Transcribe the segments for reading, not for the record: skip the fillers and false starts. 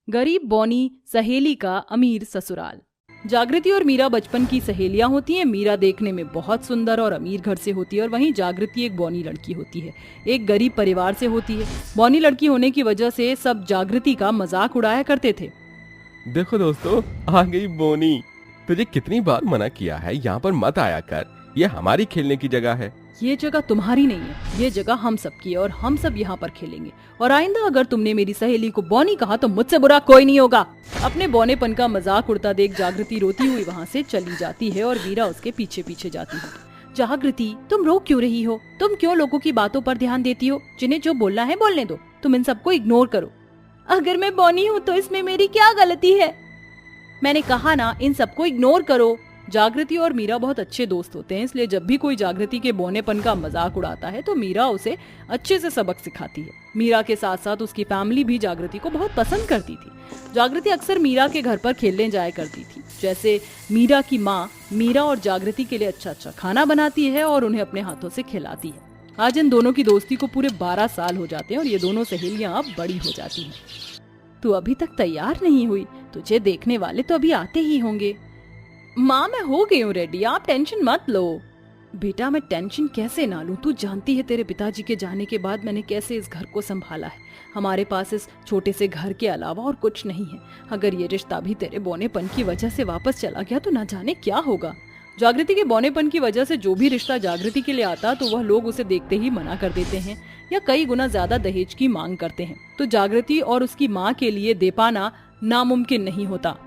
गरीब बौनी सहेली का अमीर ससुराल। जागृति और मीरा बचपन की सहेलियां होती हैं। मीरा देखने में बहुत सुंदर और अमीर घर से होती है और वहीं जागृति एक बौनी लड़की होती है, एक गरीब परिवार से होती है। बौनी लड़की होने की वजह से सब जागृति का मजाक उड़ाया करते थे। देखो दोस्तों, आ गई बोनी। तुझे कितनी बार मना किया है, यहाँ पर मत आया कर, ये हमारी खेलने की जगह है। ये जगह तुम्हारी नहीं है, ये जगह हम सब की है और हम सब यहाँ पर खेलेंगे। और आइंदा अगर तुमने मेरी सहेली को बौनी कहा तो मुझसे बुरा कोई नहीं होगा। अपने बौनेपन का मजाक उड़ता देख जागृति रोती हुई वहाँ से चली जाती है और मीरा उसके पीछे पीछे जाती है। जागृति, तुम रो क्यों रही हो? तुम क्यों लोगों की बातों पर ध्यान देती हो? जिन्हें जो बोलना है बोलने दो, तुम इन सबको इग्नोर करो। अगर मैं बौनी हूँ तो इसमें मेरी क्या गलती है? मैंने कहा ना, इन सबको इग्नोर करो। जागृति और मीरा बहुत अच्छे दोस्त होते हैं, इसलिए जब भी कोई जागृति के बौनेपन का मजाक उड़ाता है तो मीरा उसे अच्छे से सबक सिखाती है। मीरा के साथ साथ उसकी फैमिली भी जागृति को बहुत पसंद करती थी। जागृति अक्सर मीरा के घर पर खेलने जाया करती थी। जैसे मीरा की माँ मीरा और जागृति के लिए अच्छा अच्छा खाना बनाती है और उन्हें अपने हाथों से खिलाती है। आज इन दोनों की दोस्ती को पूरे 12 साल हो जाते हैं और ये दोनों सहेलियां अब बड़ी हो जाती हैं। तू अभी तक तैयार नहीं हुई, तुझे देखने वाले तो अभी आते ही होंगे। माँ, मैं हो गई हूँ रेडी, आप टेंशन मत लो। बेटा, मैं टेंशन कैसे ना लूं? तू जानती है तेरे पिताजी के जाने के बाद मैंने कैसे इस घर को संभाला है। हमारे पास इस छोटे से घर के अलावा और कुछ नहीं है। अगर ये रिश्ता भी तेरे बौनेपन की वजह से वापस चला गया तो ना जाने क्या होगा। जागृति के बौनेपन की वजह से जो भी रिश्ता जागृति के लिए आता तो वह लोग उसे देखते ही मना कर देते हैं या कई गुना ज्यादा दहेज की मांग करते हैं। तो जागृति और उसकी माँ के लिए दे पाना नामुमकिन नहीं होता।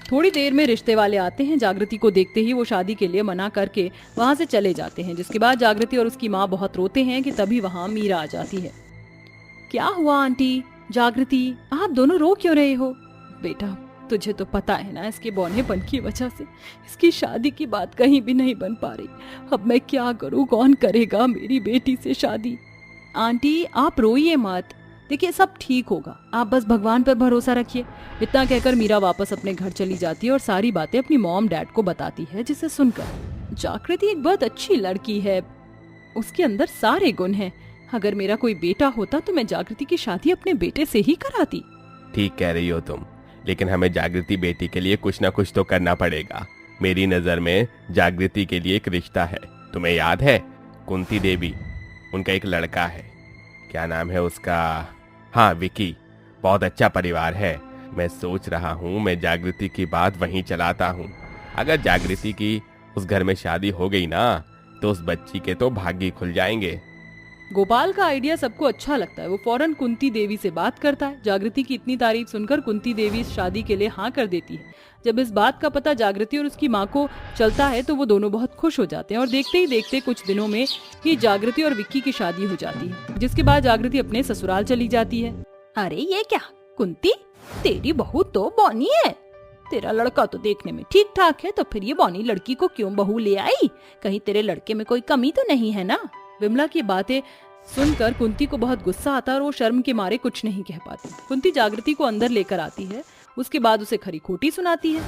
थोड़ी देर में रिश्ते वाले आते हैं। जागृति को देखते ही वो शादी के लिए मना करके वहाँ से चले जाते हैं, जिसके बाद जागृति और उसकी माँ बहुत रोते हैं कि तभी वहाँ मीरा आ जाती है। क्या हुआ आंटी? जागृति, आप दोनों रो क्यों रहे हो? बेटा, तुझे तो पता है ना, इसके बौनेपन की वजह से इसकी शादी की बात कहीं भी नहीं बन पा रही। अब मैं क्या करूँ? कौन करेगा मेरी बेटी से शादी? आंटी, आप रोइए मत, देखिए सब ठीक होगा, आप बस भगवान पर भरोसा रखिए। इतना कहकर मीरा वापस अपने घर चली जाती है और सारी बातें अपनी मॉम डैड को बताती है, जिसे सुनकर जागृति एक बहुत अच्छी लड़की है, उसके अंदर सारे गुण हैं। अगर मेरा कोई बेटा होता तो मैं जागृति की शादी अपने बेटे से ही कराती। ठीक कह रही हो तुम, लेकिन हमें जागृति बेटी के लिए कुछ ना कुछ तो करना पड़ेगा। मेरी नजर में जागृति के लिए एक रिश्ता है, तुम्हें याद है? कुंती देवी, उनका एक लड़का है, क्या नाम है उसका? हाँ, विकी। बहुत अच्छा परिवार है। मैं सोच रहा हूँ मैं जागृति की बात वहीं चलाता हूँ। अगर जागृति की उस घर में शादी हो गई ना तो उस बच्ची के तो भाग्य खुल जाएंगे। गोपाल का आइडिया सबको अच्छा लगता है। वो फौरन कुंती देवी से बात करता है। जागृति की इतनी तारीफ सुनकर कुंती देवी इस शादी के लिए हाँ कर देती है। जब इस बात का पता जागृति और उसकी माँ को चलता है तो वो दोनों बहुत खुश हो जाते हैं और देखते ही देखते कुछ दिनों में ही जागृति और विक्की की शादी हो जाती है, जिसके बाद जागृति अपने ससुराल चली जाती है। अरे ये क्या कुंती, तेरी बहू तो बौनी है। तेरा लड़का तो देखने में ठीक ठाक है, तो फिर ये बौनी लड़की को क्यों बहू ले आई? कहीं तेरे लड़के में कोई कमी तो नहीं है ना? विमला की बातें सुनकर कुंती को बहुत गुस्सा आता है और वो शर्म के मारे कुछ नहीं कह पाती। कुंती जागृति को अंदर लेकर आती है, उसके बाद उसे खरी खोटी सुनाती है।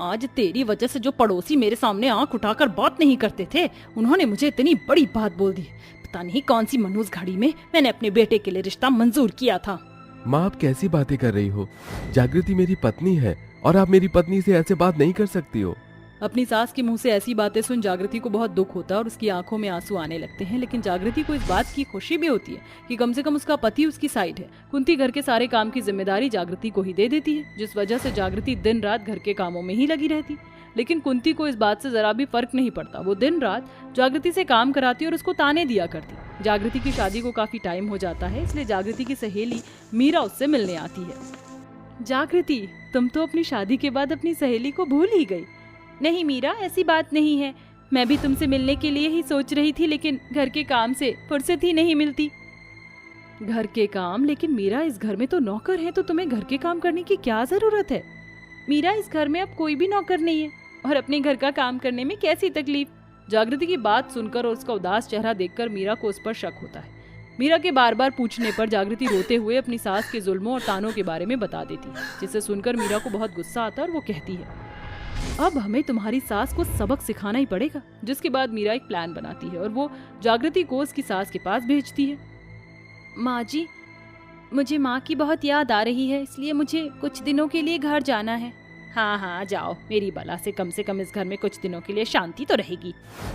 आज तेरी वजह से जो पड़ोसी मेरे सामने आंख उठाकर बात नहीं करते थे, उन्होंने मुझे इतनी बड़ी बात बोल दी। पता नहीं कौन सी मनहूस घड़ी में मैंने अपने बेटे के लिए रिश्ता मंजूर किया था। माँ, आप कैसी बातें कर रही हो? जागृति मेरी पत्नी है और आप मेरी पत्नी से ऐसे बात नहीं कर सकती हो। अपनी सास के मुंह से ऐसी बातें सुन जागृति को बहुत दुख होता है और उसकी आंखों में आंसू आने लगते हैं। लेकिन जागृति को इस बात की खुशी भी होती है कि कम से कम उसका पति उसकी साइड है। कुंती घर के सारे काम की जिम्मेदारी जागृति को ही दे देती है, जिस वजह से जागृति दिन रात घर के कामों में ही लगी रहती। लेकिन कुंती को इस बात से जरा भी फर्क नहीं पड़ता। वो दिन रात जागृति से काम कराती और उसको ताने दिया करती। जागृति की शादी को काफी टाइम हो जाता है, इसलिए जागृति की सहेली मीरा उससे मिलने आती है। जागृति, तुम तो अपनी शादी के बाद अपनी सहेली को भूल ही गई। नहीं मीरा, ऐसी बात नहीं है, मैं भी तुमसे मिलने के लिए ही सोच रही थी, लेकिन घर के काम से फुर्सत ही नहीं मिलती। घर के काम? लेकिन मीरा, इस घर में तो नौकर है, तो तुम्हें घर के काम करने की क्या जरूरत है? मीरा, इस घर में अब कोई भी नौकर नहीं है और अपने घर का काम करने में कैसी तकलीफ? जागृति की बात सुनकर और उसका उदास चेहरा देखकर मीरा को उस पर शक होता है। मीरा के बार बार पूछने पर जागृति रोते हुए अपनी सास के जुल्मों और तानों के बारे में बता देती है, जिसे सुनकर मीरा को बहुत गुस्सा आता है और वो कहती है, अब हमें तुम्हारी सास को सबक सिखाना ही पड़ेगा। जिसके बाद मीरा एक प्लान बनाती है और वो जागृति को उसकी सास के पास भेजती है। माँ जी, मुझे माँ की बहुत याद आ रही है, इसलिए मुझे कुछ दिनों के लिए घर जाना है। हाँ हाँ जाओ, मेरी बला से कम इस घर में कुछ दिनों के लिए शांति तो रहेगी।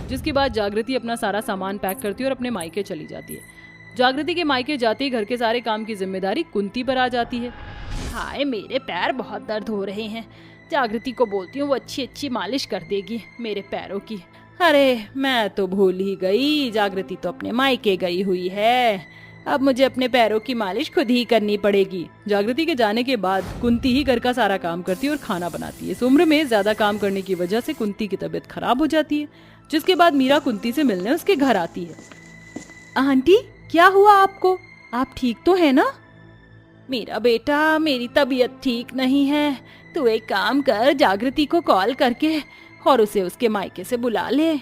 जिसके बाद जागृति अपना सारा सामान पैक करती है और अपने मायके चली जाती है। जागृति के मायके जाते ही घर के सारे काम की जिम्मेदारी कुंती पर आ जाती है। हाय मेरे पैर बहुत दर्द हो रहे हैं, जागृति को बोलती हूँ वो अच्छी मालिश कर देगी मेरे पैरों की। अरे मैं तो भूल ही गई, जागृति तो अपने मायके गई हुई है, अब मुझे अपने पैरों की मालिश खुद ही करनी पड़ेगी। जागृति के जाने के बाद कुंती ही घर का सारा काम करती है और खाना बनाती है। इस उम्र में ज्यादा काम करने की वजह से कुंती की तबीयत खराब हो जाती है, जिसके बाद मीरा कुंती से मिलने उसके घर आती है। आंटी क्या हुआ आपको, आप ठीक तो है ना? मेरा बेटा मेरी तबीयत ठीक नहीं है, तू एक काम कर, जागृति को कॉल करके और उसे उसके मायके से बुला ले।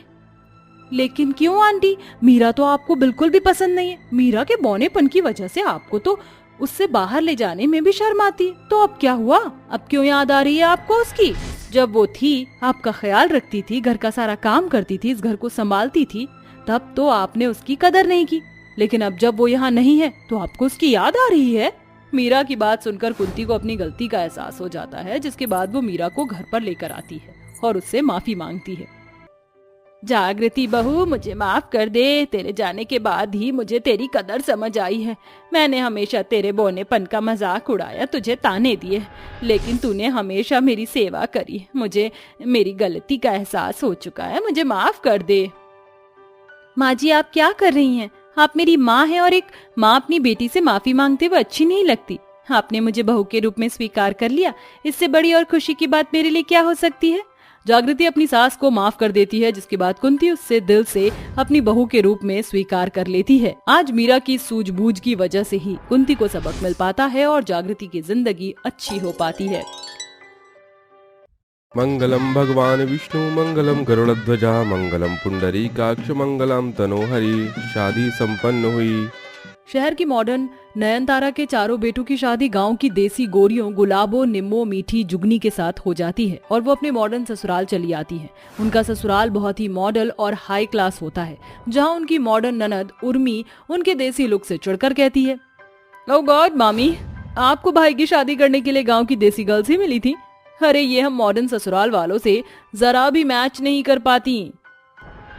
लेकिन क्यों आंटी, मीरा तो आपको बिल्कुल भी पसंद नहीं है। मीरा के बौनेपन की वजह से आपको तो उससे बाहर ले जाने में भी शर्म आती है। तो अब क्या हुआ, अब क्यों याद आ रही है आपको उसकी? जब वो थी आपका ख्याल रखती थी, घर का सारा काम करती थी, इस घर को संभालती थी, तब तो आपने उसकी कदर नहीं की, लेकिन अब जब वो यहाँ नहीं है तो आपको उसकी याद आ रही है। मीरा की बात सुनकर कुंती को अपनी गलती का एहसास हो जाता है, जिसके बाद वो मीरा को घर पर लेकर आती है और उससे माफी मांगती है। जागृति बहू मुझे माफ कर दे, तेरे जाने के बाद ही मुझे तेरी कदर समझ आई है। मैंने हमेशा तेरे बौनेपन का मजाक उड़ाया, तुझे ताने दिए, लेकिन तूने हमेशा मेरी सेवा करी। मुझे मेरी गलती का एहसास हो चुका है, मुझे माफ कर दे। माँ जी आप क्या कर रही हैं? आप मेरी माँ हैं और एक माँ अपनी बेटी से माफी मांगते हुए अच्छी नहीं लगती। आपने मुझे बहू के रूप में स्वीकार कर लिया, इससे बड़ी और खुशी की बात मेरे लिए क्या हो सकती है? जागृति अपनी सास को माफ कर देती है, जिसके बाद कुंती उससे दिल से अपनी बहू के रूप में स्वीकार कर लेती है। आज मीरा की सूझबूझ की वजह से ही कुंती को सबक मिल पाता है और जागृति की जिंदगी अच्छी हो पाती है। मंगलम भगवान विष्णु मंगलम गरुड़ध्वजा मंगलम पुंडरीकाक्ष मंगलम तनोहरि। शादी संपन्न हुई। शहर की मॉडर्न नयनतारा के चारों बेटों की शादी गांव की देसी गोरियों गुलाबो, निम्मो, मीठी, जुगनी के साथ हो जाती है और वो अपने मॉडर्न ससुराल चली आती है। उनका ससुराल बहुत ही मॉडल और हाई क्लास होता है, जहां उनकी मॉडर्न ननद उर्मी उनके देसी लुक से चिढ़कर कहती है, ओह गॉड मामी, आपको भाई की शादी करने के लिए गाँव की देसी गर्ल्स ही मिली थी? अरे ये हम मॉडर्न ससुराल वालों से जरा भी मैच नहीं कर पाती,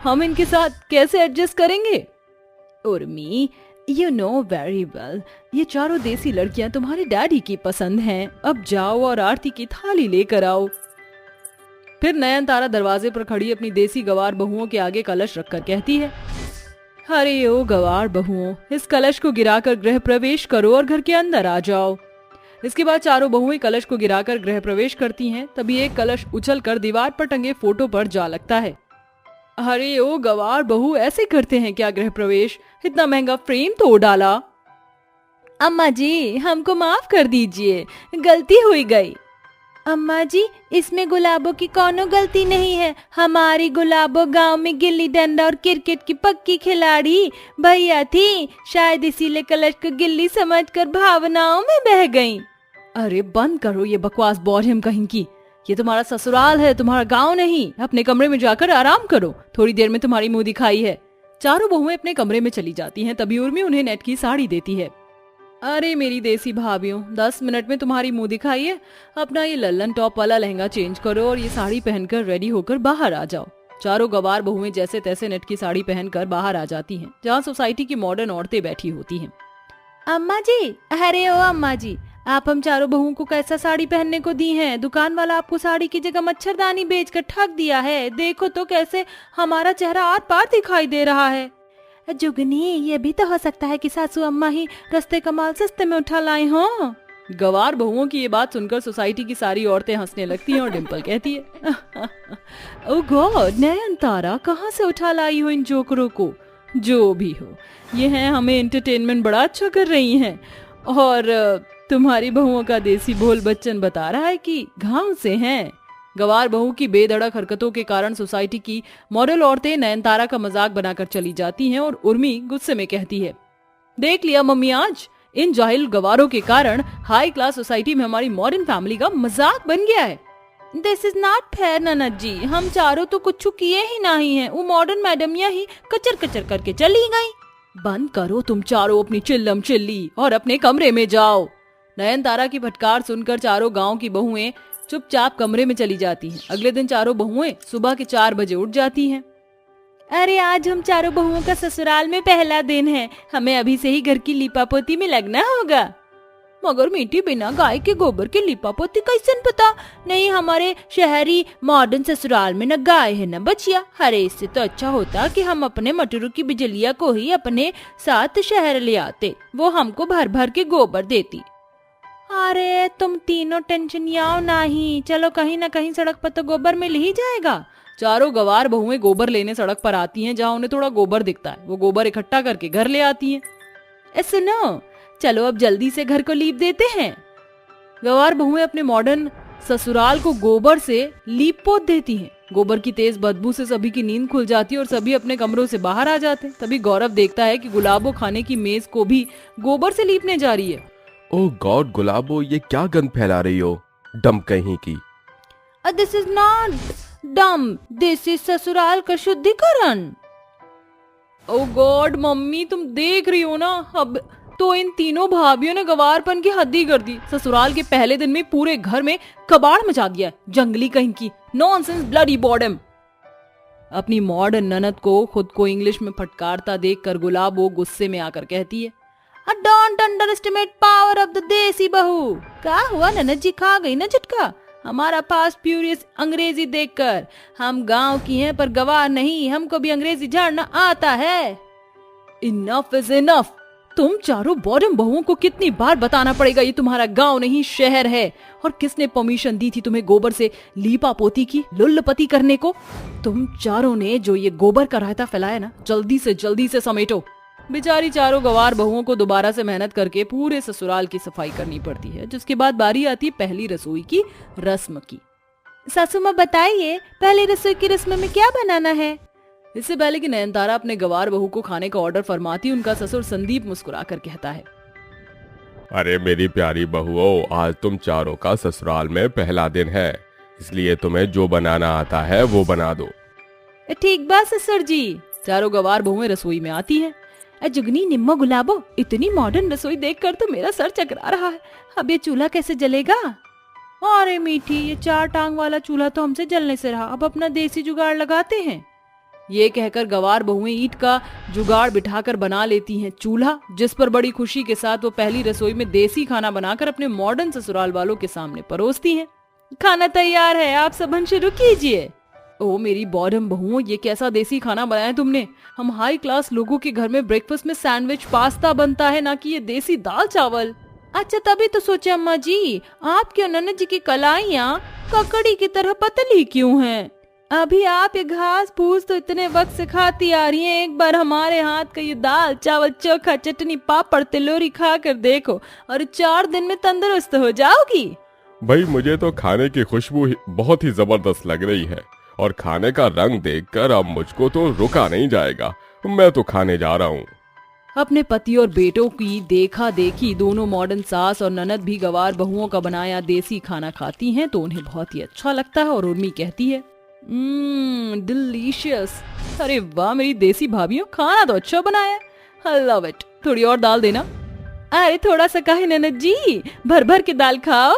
हम इनके साथ कैसे एडजस्ट करेंगे? Urmi You know very well, ये चारों देसी लड़कियां तुम्हारे डैडी की पसंद हैं। अब जाओ और आरती की थाली लेकर आओ। फिर नयनतारा दरवाजे पर खड़ी अपनी देसी गवार बहुओं के आगे कलश रखकर कहती है, अरे ओ गवार बहुओं, इस कलश को गिराकर गृह प्रवेश करो और घर के अंदर आ जाओ। इसके बाद चारों बहुएं कलश को गिराकर गृह प्रवेश करती हैं। तभी एक कलश उछलकर दीवार पर टंगे फोटो पर जा लगता है। अरे ओ गवार बहू, ऐसे करते हैं क्या गृह प्रवेश? इतना महंगा फ्रेम तोड़ डाला। अम्मा जी हमको माफ कर दीजिए, गलती हुई गई। अम्मा जी इसमें गुलाबों की कोनो गलती नहीं है, हमारी गुलाबों गांव में गिल्ली डंडा और क्रिकेट की पक्की खिलाड़ी भैया थी, शायद इसीलिए कलश को गिल्ली समझकर भावनाओं में बह गईं। अरे बंद करो ये बकवास बॉडम कहीं की, ये तुम्हारा ससुराल है, तुम्हारा गांव नहीं। अपने कमरे में जाकर आराम करो, थोड़ी देर में तुम्हारी मुंह दिखाई है। चारों बहुएं अपने कमरे में चली जाती हैं। तभी उर्मी उन्हें नेट की साड़ी देती है। अरे मेरी देसी भाभीियों, 10 मिनट में तुम्हारी मुंह दिखाई है, अपना ये लल्लन टॉप वाला लहंगा चेंज करो और ये साड़ी पहनकर रेडी होकर बाहर आ जाओ। चारों गवार बहुएं जैसे तैसे नेट की साड़ी पहनकर बाहर आ जाती हैं, जहाँ सोसाइटी की मॉडर्न औरतें बैठी होती हैं। अम्मा जी, अरे ओ अम्मा जी, आप हम चारों बहुओं को कैसा साड़ी पहनने को दी हैं? दुकान वाला आपको साड़ी की जगह मच्छरदानी बेचकर ठग दिया है। देखो तो कैसे हमारा चेहरा आर पार दिखाई दे रहा है। जुगनी, ये भी तो हो सकता है कि सासू अम्मा ही रास्ते का माल सस्ते में उठा लाई हो। गवार बहुओं की ये बात सुनकर सोसाइटी की सारी औरतें हंसने लगती हैं और डिम्पल कहती है, ओह गॉड, नयनतारा कहाँ से उठा लाई हो इन जोकरों को? जो भी हो, ये हैं हमें एंटरटेनमेंट बड़ा अच्छा कर रही हैं। और तुम्हारी बहुओं का देसी बोल बच्चन बता रहा है कि गांव से हैं। गवार बहू की बेधड़क हरकतों के कारण सोसाइटी की मॉडल औरतें नयनतारा का मजाक बनाकर चली जाती हैं और उर्मी गुस्से में कहती है, देख लिया मम्मी, आज इन जाहिल गवारों के कारण हाई क्लास सोसाइटी में हमारी मॉडर्न फैमिली का मजाक बन गया है। दिस इज नॉट फेयर ननद जी, हम चारों तो कुछ किए ही नहीं है। वो मॉडर्न मैडम यही कचर कचर करके चली गई। बंद करो तुम चारों अपनी चिल्लम चिल्ली और अपने कमरे में जाओ। नयनतारा की फटकार सुनकर चारों गांव की बहुएं चुपचाप कमरे में चली जाती हैं। अगले दिन चारों बहुएं सुबह के 4 बजे उठ जाती हैं। अरे आज हम चारों बहुओं का ससुराल में पहला दिन है, हमें अभी से ही घर की लीपापोती में लगना होगा। मगर मीठी बिना गाय के गोबर की लीपापोती कैसे पता? नहीं, हमारे शहरी मॉडर्न ससुराल में न गाय है न बचिया। अरे इससे तो अच्छा होता कि हम अपने मटरू की बिजलिया को ही अपने साथ शहर ले आते, वो हमको भर भर के गोबर देती। अरे तुम तीनों टेंशन याओ नहीं, चलो कहीं न कहीं सड़क पर तो गोबर मिल ही जाएगा। चारों गवार बहुएं गोबर लेने सड़क पर आती हैं, जहाँ उन्हें थोड़ा गोबर दिखता है वो गोबर इकट्ठा करके घर ले आती हैं। सुनो, चलो अब जल्दी से घर को लीप देते हैं। गवार बहुएं अपने मॉडर्न ससुराल को गोबर से लीप पोत देती हैं। गोबर की तेज बदबू से सभी की नींद खुल जाती है और सभी अपने कमरों से बाहर आ जाते हैं। तभी गौरव देखता है कि गुलाबो खाने की मेज को भी गोबर से लीपने जा रही है। ओह गॉड गुलाबो, ये क्या गंद फैला रही हो, डम कहीं की। दिस इज नॉट डम, दिस इज ससुराल का शुद्धिकरण। ओह गॉड मम्मी, तुम देख रही हो ना, अब तो इन तीनों भाभियों ने गवारपन की हद्दी कर दी। ससुराल के पहले दिन में पूरे घर में कबाड़ मचा दिया, जंगली कहीं की, नॉनसेंस ब्लडी बॉडम। अपनी मॉडर्न ननद को खुद को इंग्लिश में फटकारता देखकर गुलाबो गुस्से में आकर कहती है, don't underestimate power of the देसी बहू। क्या हुआ ननद जी, खा गई ना झटका हमारा फास्ट फ्यूरियस अंग्रेजी देखकर? हम गांव की हैं पर गवार नहीं, हमको भी अंग्रेजी झाड़ना आता है। Enough is enough. तुम चारों बॉडम बहुओं को कितनी बार बताना पड़ेगा ये तुम्हारा गांव नहीं शहर है? और किसने परमिशन दी थी तुम्हें गोबर से लीपा पोती की, लुल्लपति करने को? तुम चारों ने जो ये गोबर का रायता फैलाया ना, जल्दी से समेटो। बेचारी चारों गवार बहुओं को दोबारा से मेहनत करके पूरे ससुराल की सफाई करनी पड़ती है, जिसके बाद बारी आती है पहली रसोई की रस्म की। सासू माँ बताइए, पहली रसोई की रस्म में क्या बनाना है? इससे पहले कि नयनतारा अपने गवार बहू को खाने का ऑर्डर फरमाती, उनका ससुर संदीप मुस्कुराकर कहता है, अरे मेरी प्यारी बहुओं, आज तुम चारों का ससुराल में पहला दिन है, इसलिए तुम्हें जो बनाना आता है वो बना दो। ठीक बात ससुर जी। चारों गवार बहुएं रसोई में आती हैं। जुगनी निम्मो गुलाबो, इतनी मॉडर्न रसोई देखकर तो मेरा सर चकरा रहा है। अब ये चूल्हा कैसे जलेगा? अरे मीठी, ये 4 टांग वाला चूल्हा तो हमसे जलने से रहा, अब अपना देसी जुगाड़ लगाते हैं। ये कहकर गवार बहुएं ईंट का जुगाड़ बिठाकर बना लेती हैं चूल्हा, जिस पर बड़ी खुशी के साथ वो पहली रसोई में देसी खाना बनाकर अपने मॉडर्न ससुराल वालों के सामने परोसती हैं। खाना तैयार है, आप सबन शुरू कीजिए। ओ मेरी बॉडम बहुओं, ये कैसा देसी खाना बनाया तुमने? हम हाई क्लास लोगों के घर में ब्रेकफास्ट में सैंडविच पास्ता बनता है, ना कि ये देसी दाल चावल। अच्छा तभी तो सोचे अम्मा जी, आपके ननद जी की कलाइयाँ ककड़ी की तरह पतली क्यों हैं? अभी आप ये घास फूस तो इतने वक्त से खाती आ रही हैं, एक बार हमारे हाथ का ये दाल चावल चोखा चटनी पापड़ तिलोरी खा कर देखो और 4 दिन में तंदुरुस्त हो जाओगी। भाई मुझे तो खाने की खुशबू बहुत ही जबरदस्त लग रही है और खाने का रंग देखकर अब मुझको तो रुका नहीं जाएगा, मैं तो खाने जा रहा हूँ। अपने पति और बेटों की देखा देखी दोनों मॉडर्न सास और ननद भी गवार बहुओं का बनाया देसी खाना खाती हैं, तो उन्हें बहुत ही अच्छा लगता है और उर्मी कहती है, डिलीशियस। अरे वाह मेरी देसी भाभियों, खाना तो अच्छा बनाया, आई लव इट। थोड़ी और दाल देना। अरे थोड़ा सा काहे ननद जी, भर भर के दाल खाओ।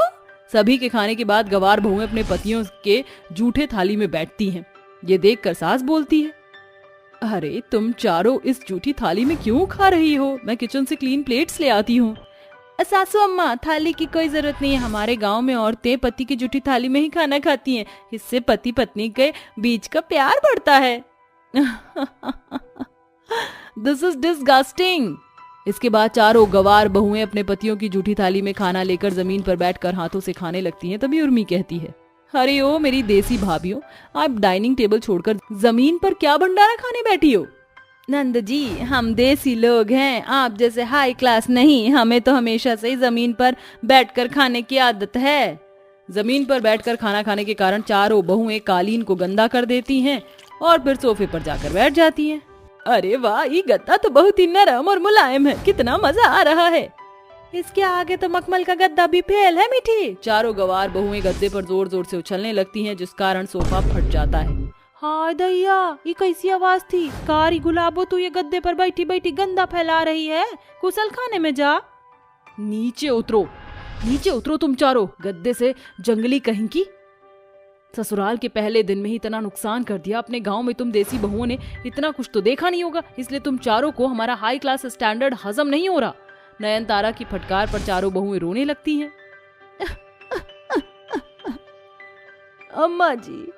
सभी के खाने के बाद गवार बहुएं अपने पतियों के जूठे थाली में बैठती हैं। ये देखकर सास बोलती है, अरे तुम चारों इस जूठी थाली में क्यों खा रही हो? मैं किचन से क्लीन प्लेट्स ले आती हूँ। सासू अम्मा, थाली की कोई जरूरत नहीं है, हमारे गांव में औरतें पति की जूठी थाली में ही खाना खाती हैं, इससे पति पत्नी के बीच का प्यार बढ़ता है। This is disgusting. इसके बाद चारों गवार बहुएं अपने पतियों की जूठी थाली में खाना लेकर जमीन पर बैठकर हाथों से खाने लगती हैं। तभी उर्मी कहती है, अरे ओ मेरी देसी भाभियों, आप डाइनिंग टेबल छोड़कर जमीन पर क्या भंडारा खाने बैठी हो? नंद जी, हम देसी लोग हैं, आप जैसे हाई क्लास नहीं, हमें तो हमेशा से ही जमीन पर बैठकर खाने की आदत है। जमीन पर बैठकर खाना खाने के कारण चारों बहुएं कालीन को गंदा कर देती हैं और फिर सोफे पर जाकर बैठ जाती हैं। अरे वाह, ये गद्दा तो बहुत ही नरम और मुलायम है, कितना मजा आ रहा है। इसके आगे तो मखमल का गद्दा भी फेल है मीठी। चारों गवार बहुएं गद्दे पर जोर जोर से उछलने लगती हैं, जिस कारण सोफा फट जाता है। हाय दैया, ये कैसी आवाज थी? कारी गुलाबो, तू ये गद्दे पर बैठी बैठी गंदा फैला रही है, कुशल खाने में जा। नीचे उतरो, नीचे उतरो तुम चारों, गद्दे से जंगली कहीं की। ससुराल के पहले दिन में ही इतना नुकसान कर दिया। अपने गांव में तुम देसी बहुओं ने इतना कुछ तो देखा नहीं होगा, इसलिए तुम चारों को हमारा हाई क्लास स्टैंडर्ड हजम नहीं हो रहा। नयनतारा की फटकार पर चारों बहुएं रोने लगती हैं। अम्मा जी,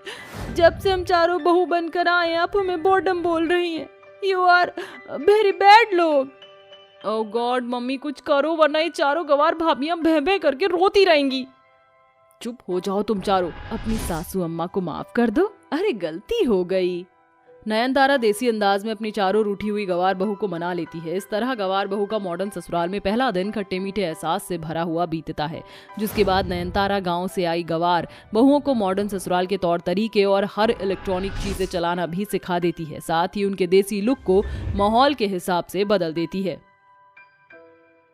जब से हम चारों बहू बनकर आए हैं, आप हमें बॉर्डम बोल रही हैं। यू आर वेरी बैड लोग। ओह गॉड मम्मी, कुछ करो वरना ये चारों गवार भाभियां भे भे करके रोती रहेंगी। चुप हो जाओ तुम चारों, अपनी सासू अम्मा को माफ कर दो। अरे गलती हो गई। नयनतारा देसी अंदाज में अपनी चारों रूठी हुई गवार बहू को मना लेती है। इस तरह गवार बहू का मॉडर्न ससुराल में पहला दिन खट्टे मीठे एहसास से भरा हुआ बीतता है, जिसके बाद नयनतारा गांव से आई गवार बहुओं को मॉडर्न ससुराल के तौर तरीके और हर इलेक्ट्रॉनिक चीजें चलाना भी सिखा देती है। साथ ही उनके देसी लुक को माहौल के हिसाब से बदल देती है।